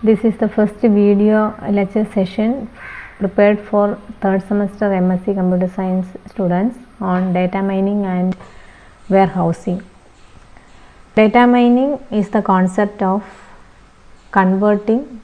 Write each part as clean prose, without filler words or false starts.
This is the first video lecture session prepared for third semester MSc Computer Science students on data mining and warehousing. Data mining is the concept of converting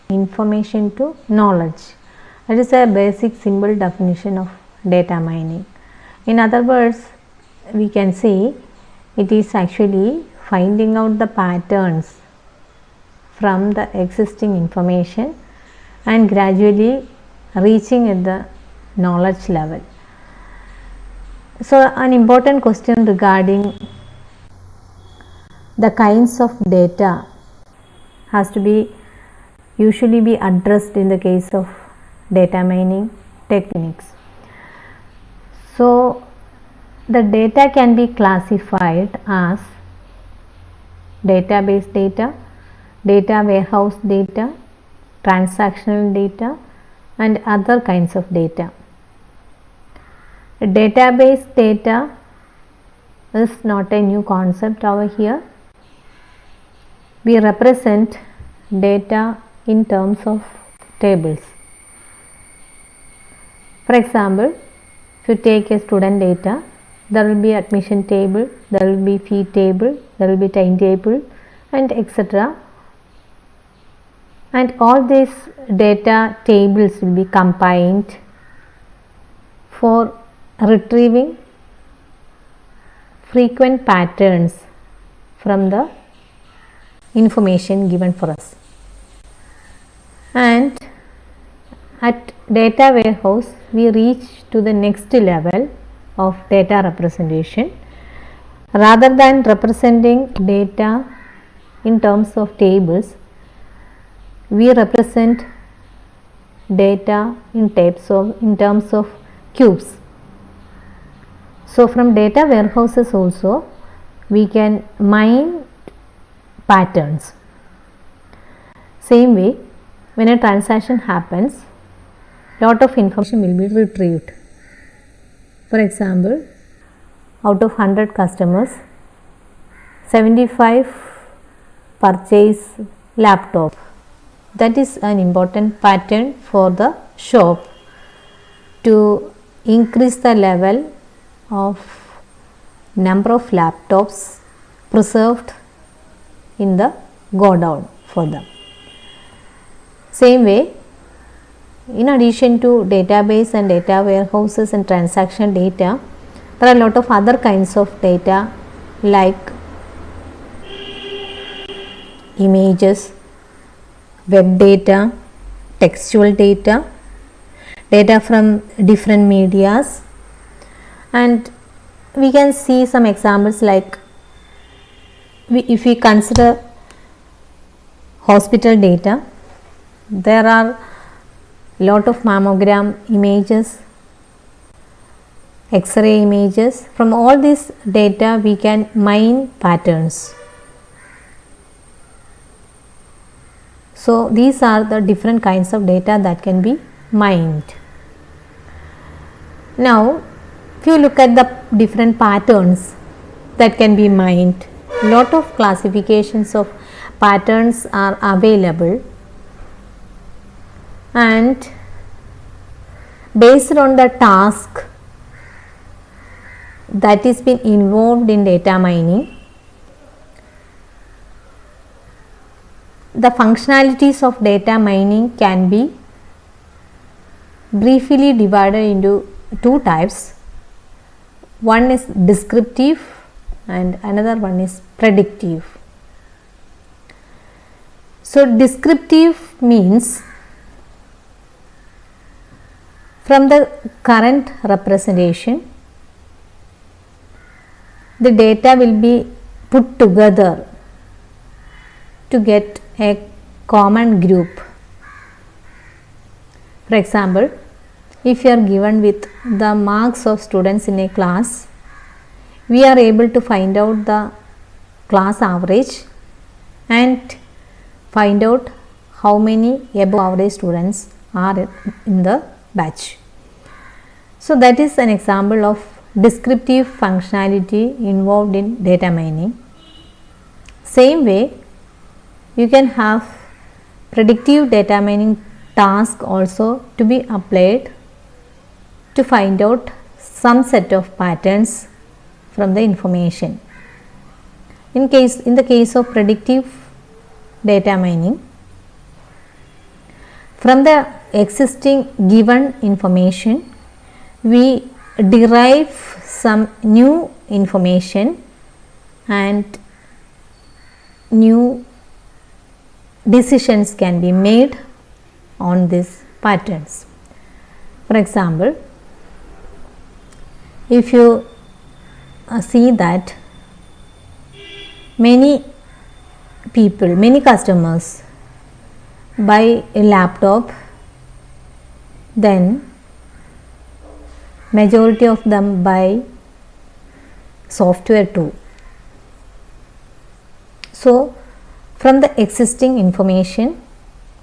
information to knowledge. That is a basic simple definition of data mining. In other words, we can say it is actually finding out the patterns from the existing information and gradually reaching at the knowledge level. So an important question regarding the kinds of data has to be usually be addressed in the case of data mining techniques. So the data can be classified as database data, data warehouse data, transactional data and other kinds of data. Database data is not a new concept over here. We represent data in terms of tables. For example, if you take a student data, there will be admission table, there will be fee table, there will be timetable and etc. And all these data tables will be combined for retrieving frequent patterns from the information given for us. And at data warehouse, we reach to the next level of data representation. Rather than representing data in terms of tables, we represent data in terms of cubes. So from data warehouses also we can mine patterns. Same way, when a transaction happens, lot of information will be retrieved. For example, out of 100 customers, 75 purchase laptop. That is an important pattern for the shop to increase the level of number of laptops preserved in the godown for them. Same way, in addition to database and data warehouses and transaction data, there are a lot of other kinds of data like images, web data, textual data, data from different medias, and we can see some examples like if we consider hospital data, there are lot of mammogram images, X-ray images. From all this data we can mine patterns. So these are the different kinds of data that can be mined. Now if you look at the different patterns that can be mined, lot of classifications of patterns are available, and based on the task that is been involved in data mining, the functionalities of data mining can be briefly divided into two types. One is descriptive and another one is predictive. So descriptive means from the current representation, the data will be put together to get a common group. For example, if you are given with the marks of students in a class, we are able to find out the class average and find out how many above average students are in the batch. So that is an example of descriptive functionality involved in data mining. Same way, you can have predictive data mining task also to be applied to find out some set of patterns from the information. In the case of predictive data mining, from the existing given information, we derive some new information and new decisions can be made on these patterns. For example, if you see that many people, many customers buy a laptop, then majority of them buy software too. So from the existing information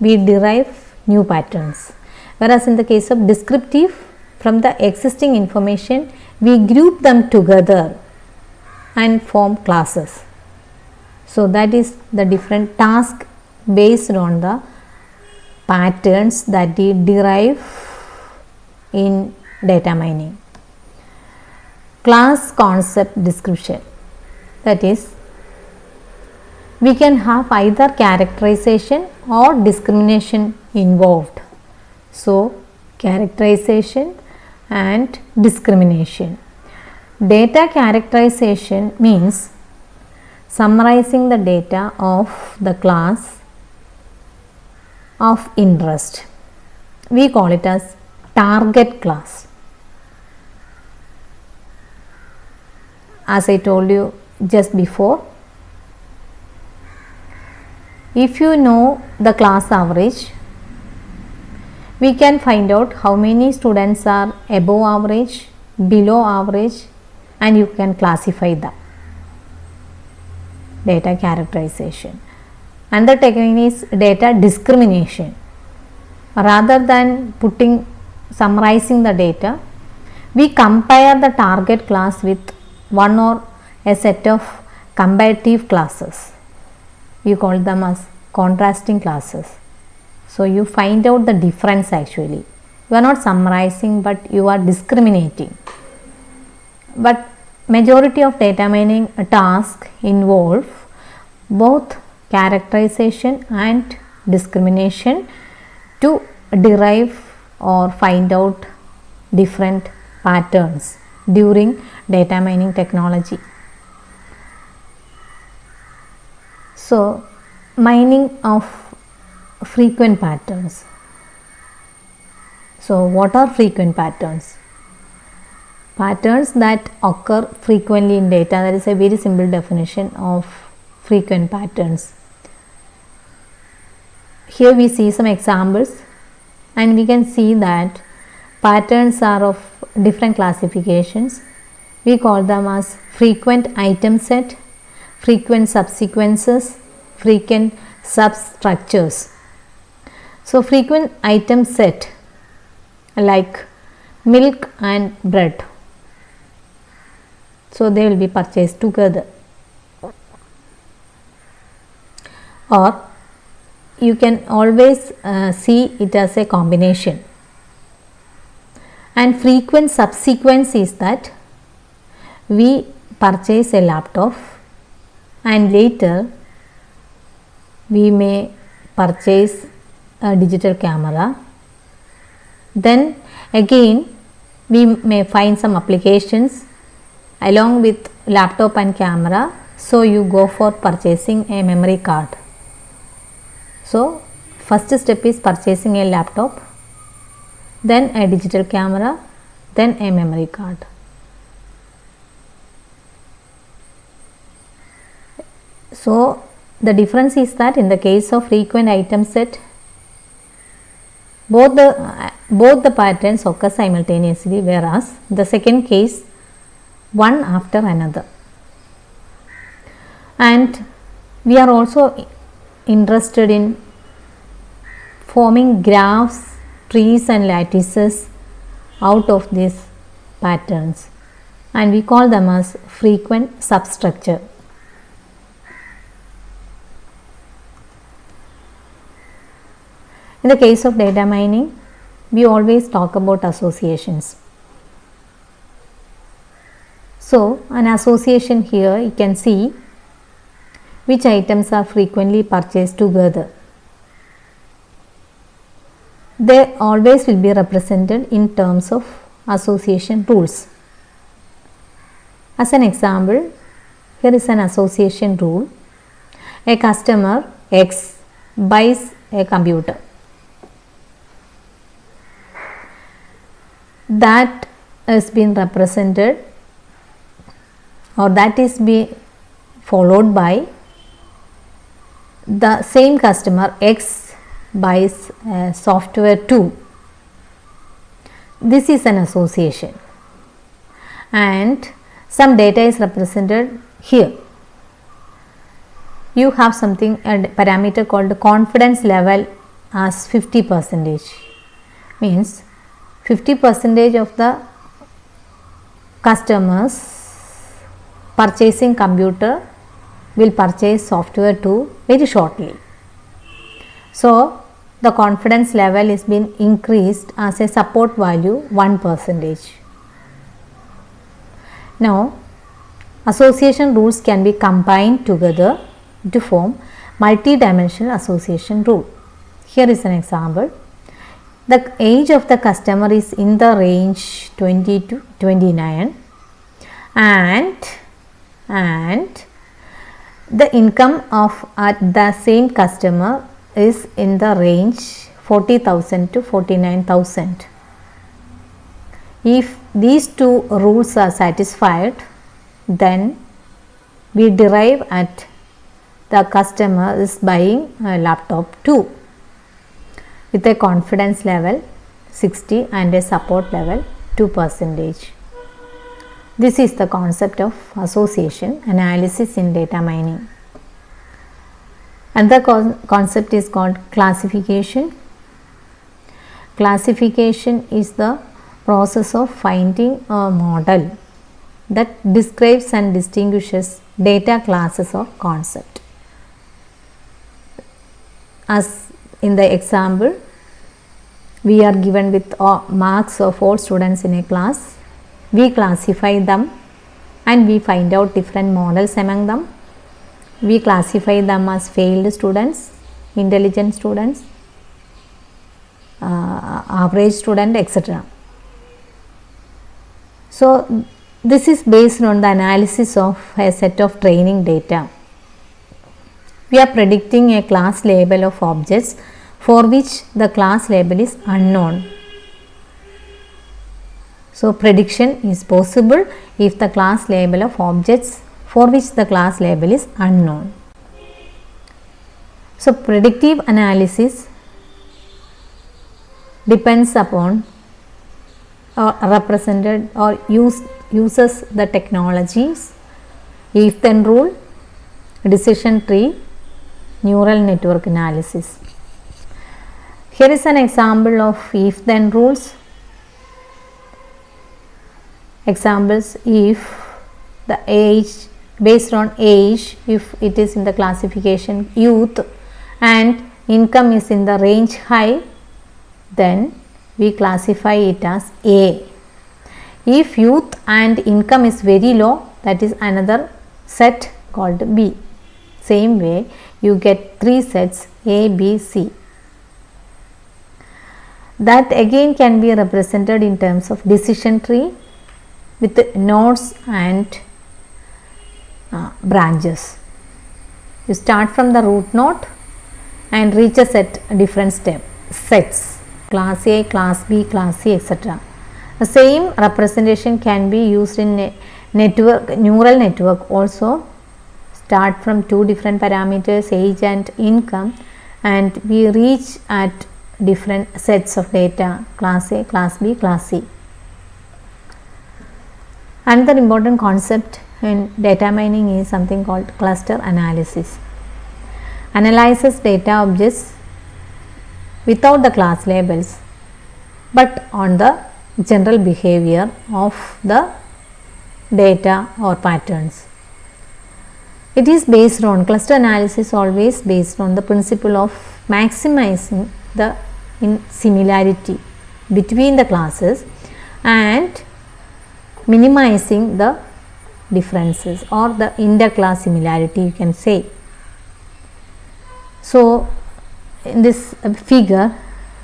we derive new patterns, whereas in the case of descriptive, from the existing information we group them together and form classes. So that is the different task based on the patterns that we derive in data mining. Class concept description, that is, we can have either characterization or discrimination involved. So characterization and discrimination. Data characterization means summarizing the data of the class of interest. We call it as target class. As I told you just before, if you know the class average, we can find out how many students are above average, below average, and you can classify them. Data characterization. Another technique is data discrimination. Rather than summarizing the data, we compare the target class with one or a set of comparative classes. We call them as contrasting classes. So you find out the difference actually. You are not summarizing, but you are discriminating. But majority of data mining tasks involve both characterization and discrimination to derive or find out different patterns during data mining technology. So mining of frequent patterns. So what are frequent patterns? Patterns that occur frequently in data. That is a very simple definition of frequent patterns. Here we see some examples and we can see that patterns are of different classifications. We call them as frequent item set, frequent subsequences, frequent substructures. So frequent item set like milk and bread, so they will be purchased together. Or you can always see it as a combination. And frequent subsequence is that we purchase a laptop and later we may purchase a digital camera. Then again we may find some applications along with laptop and camera, so you go for purchasing a memory card. So first step is purchasing a laptop, then a digital camera, then a memory card. So the difference is that in the case of frequent item set, both the patterns occur simultaneously, whereas the second case one after another. And we are also interested in forming graphs, trees and lattices out of these patterns, and we call them as frequent substructure. In the case of data mining, we always talk about associations. So, an association here you can see which items are frequently purchased together. They always will be represented in terms of association rules. As an example, here is an association rule. A customer X buys a computer. That has been represented, or that is be followed by the same customer X buys software 2. This is an association, and some data is represented here. You have something, a parameter called confidence level as 50%. Means 50% of the customers purchasing computer will purchase software 2 very shortly. So, the confidence level is been increased as a support value 1%. Now, association rules can be combined together to form multi-dimensional association rule. Here is an example. The age of the customer is in the range 20 to 29 and the income of the same customer is in the range 40,000 to 49,000. If these two rules are satisfied, then we derive at the customer is buying a laptop 2 with a confidence level 60 and a support level 2%. This is the concept of association analysis in data mining. Another concept is called classification. Classification is the process of finding a model that describes and distinguishes data classes or concept. As in the example, we are given with marks of all students in a class. We classify them and we find out different models among them. We classify them as failed students, intelligent students, average student, etc. So, this is based on the analysis of a set of training data. We are predicting a class label of objects for which the class label is unknown. So, prediction is possible if the class label of objects for which the class label is unknown. So, predictive analysis depends upon or represented or uses the technologies if then rule, decision tree, neural network analysis. Here is an example of if then rules. Examples: if the age, based on age, if it is in the classification youth and income is in the range high, then we classify it as A. If youth and income is very low, that is another set called B. Same way you get 3 sets A, B, C. That again can be represented in terms of decision tree with nodes and branches. You start from the root node and reach a set different sets, class A, class B, class C, etc. The same representation can be used in neural network also. Start from 2 different parameters, age and income, and we reach at different sets of data, class A, class B, class C. Another important concept in data mining is something called cluster analysis. Analyzes data objects without the class labels, but on the general behavior of the data or patterns. It is based on cluster analysis, always based on the principle of maximizing the in similarity between the classes and minimizing the differences or the interclass similarity, you can say. So in this figure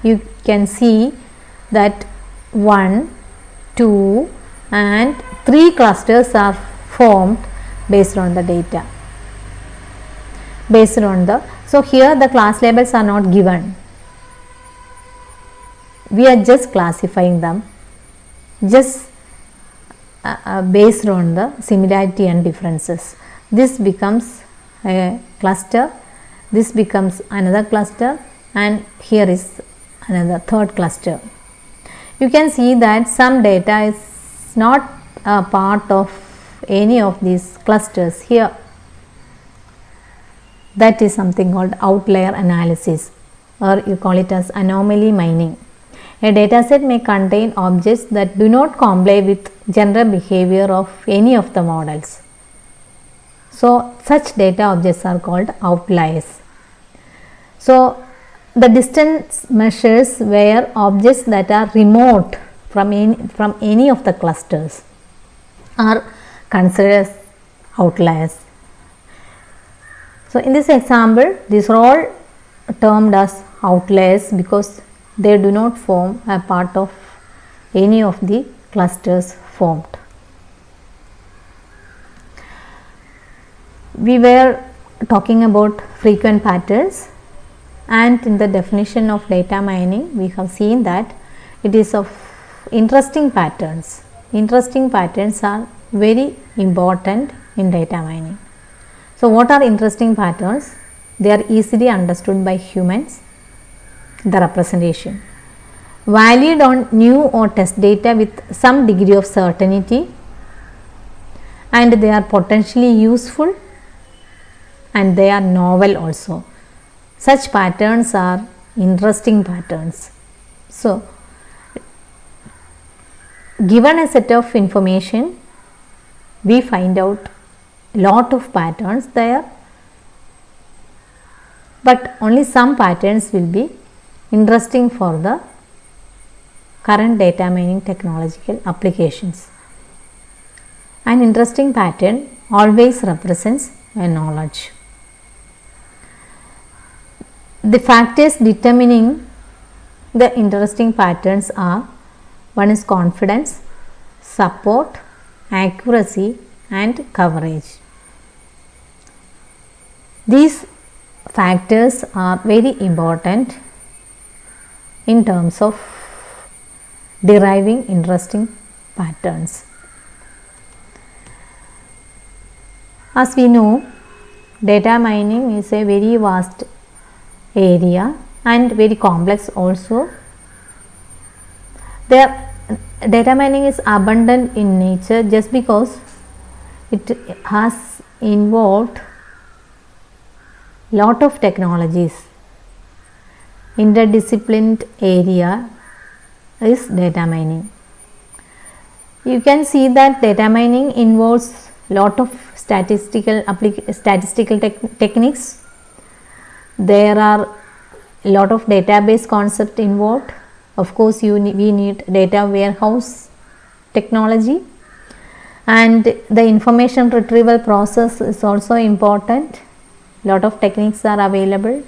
you can see that 1, 2 and 3 clusters are formed based on the data. So here the class labels are not given. We are just classifying them just based on the similarity and differences. This becomes a cluster, this becomes another cluster, and here is another third cluster. You can see that some data is not a part of any of these clusters here. That is something called outlier analysis, or you call it as anomaly mining. A dataset may contain objects that do not comply with general behavior of any of the models. So such data objects are called outliers. So the distance measures where objects that are remote from any of the clusters are considered as outliers. So in this example, these are all termed as outliers because they do not form a part of any of the clusters formed. We were talking about frequent patterns, and in the definition of data mining we have seen that it is of interesting patterns. Interesting patterns are very important in data mining. So what are interesting patterns? They are easily understood by humans. The representation, valid on new or test data with some degree of certainty, and they are potentially useful and they are novel also. Such patterns are interesting patterns. So given a set of information, we find out lot of patterns there, but only some patterns will be interesting for the current data mining technological applications. An interesting pattern always represents a knowledge. The factors determining the interesting patterns are: one is confidence, support, accuracy and coverage. These factors are very important in terms of deriving interesting patterns. As we know, data mining is a very vast area and very complex also. Data mining is abundant in nature just because it has involved lot of technologies. Interdisciplined area is data mining. You can see that data mining involves lot of statistical techniques. There are lot of database concept involved. Of course, we need data warehouse technology, and the information retrieval process is also important. Lot of techniques are available,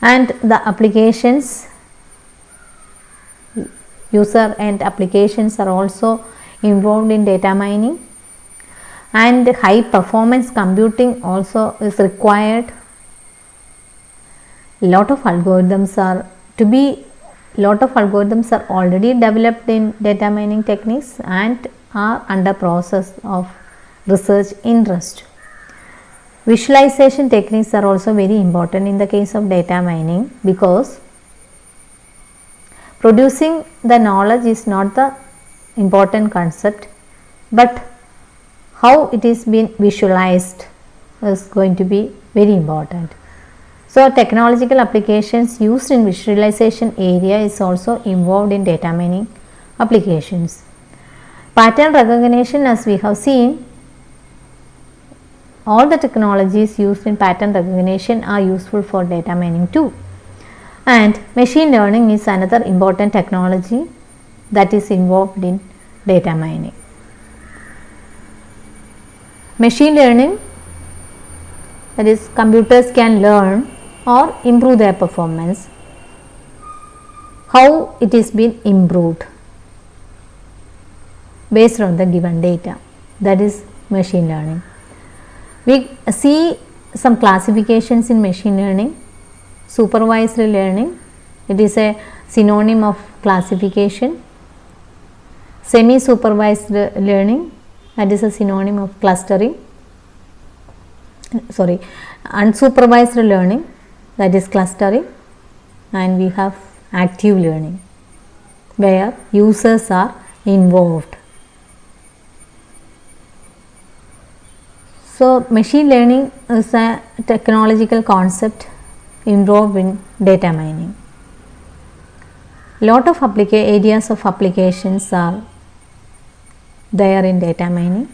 and the applications, user and applications are also involved in data mining, and high performance computing also is required. Lot of algorithms are already developed in data mining techniques and are under process of research interest. Visualization techniques are also very important in the case of data mining, because producing the knowledge is not the important concept, but how it is being visualized is going to be very important. So technological applications used in visualization area is also involved in data mining applications. Pattern recognition, as we have seen, all the technologies used in pattern recognition are useful for data mining too. And machine learning is another important technology that is involved in data mining. Machine learning, that is, computers can learn or improve their performance. How it is been improved? Based on the given data, that is machine learning. We see some classifications in machine learning. Supervised learning, it is a synonym of classification. Semi supervised learning, that is a synonym of clustering. Unsupervised learning, that is clustering. And we have active learning, where users are involved. So machine learning is a technological concept involved in data mining. Lot of areas of applications are there in data mining.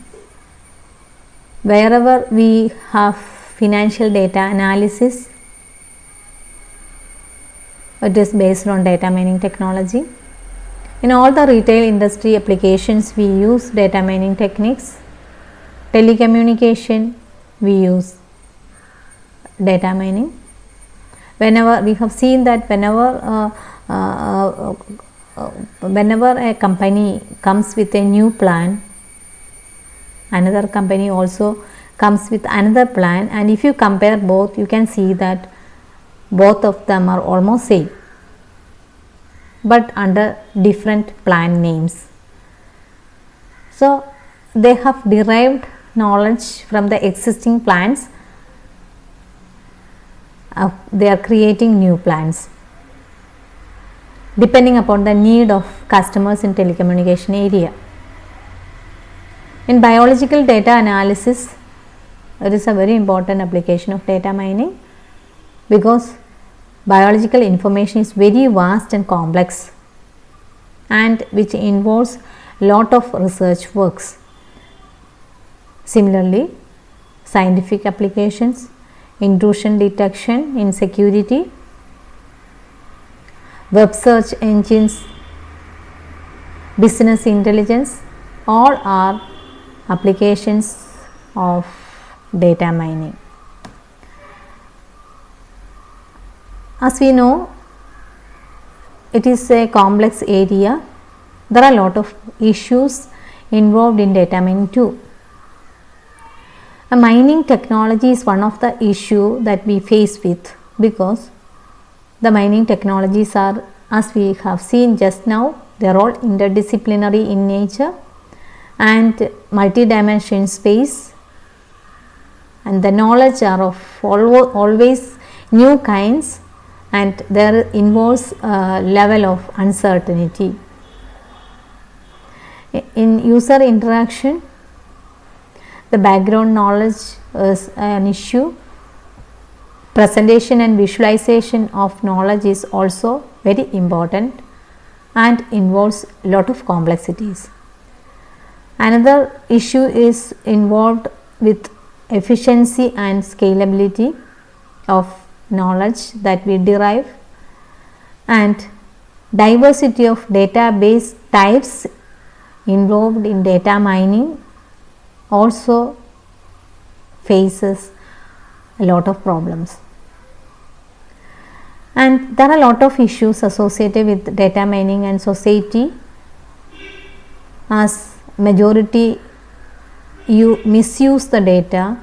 Wherever we have financial data analysis, it is based on data mining technology. In all the retail industry applications, we use data mining techniques. Telecommunication, we use data mining. Whenever we have seen that whenever a company comes with a new plan, another company also comes with another plan, and if you compare both, you can see that both of them are almost same, but under different plan names. So they have derived knowledge from the existing plans. They are creating new plans depending upon the need of customers in telecommunication area. In biological data analysis, it is a very important application of data mining, because biological information is very vast and complex, and which involves lot of research works. Similarly, scientific applications, intrusion detection in security, web search engines, business intelligence, all are applications of data mining. As we know, it is a complex area. There are a lot of issues involved in data mining too. A mining technology is one of the issue that we face with, because the mining technologies are, as we have seen just now, they are all interdisciplinary in nature and multi-dimensional space, and the knowledge are of always new kinds, and there involves a level of uncertainty. In user interaction, the background knowledge is an issue. Presentation and visualization of knowledge is also very important and involves a lot of complexities. Another issue is involved with efficiency and scalability of knowledge that we derive, and diversity of database types involved in data mining also faces a lot of problems. And there are a lot of issues associated with data mining and society, as majority misuse the data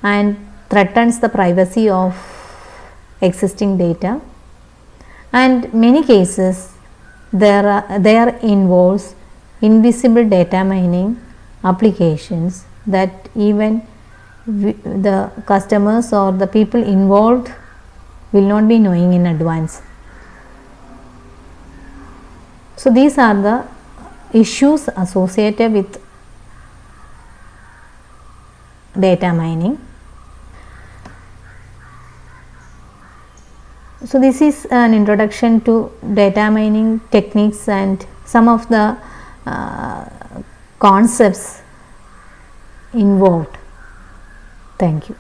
and threatens the privacy of existing data, and many cases there involves invisible data mining applications that even the customers or the people involved will not be knowing in advance. So these are the issues associated with data mining. So this is an introduction to data mining techniques and some of the concepts involved. Thank you.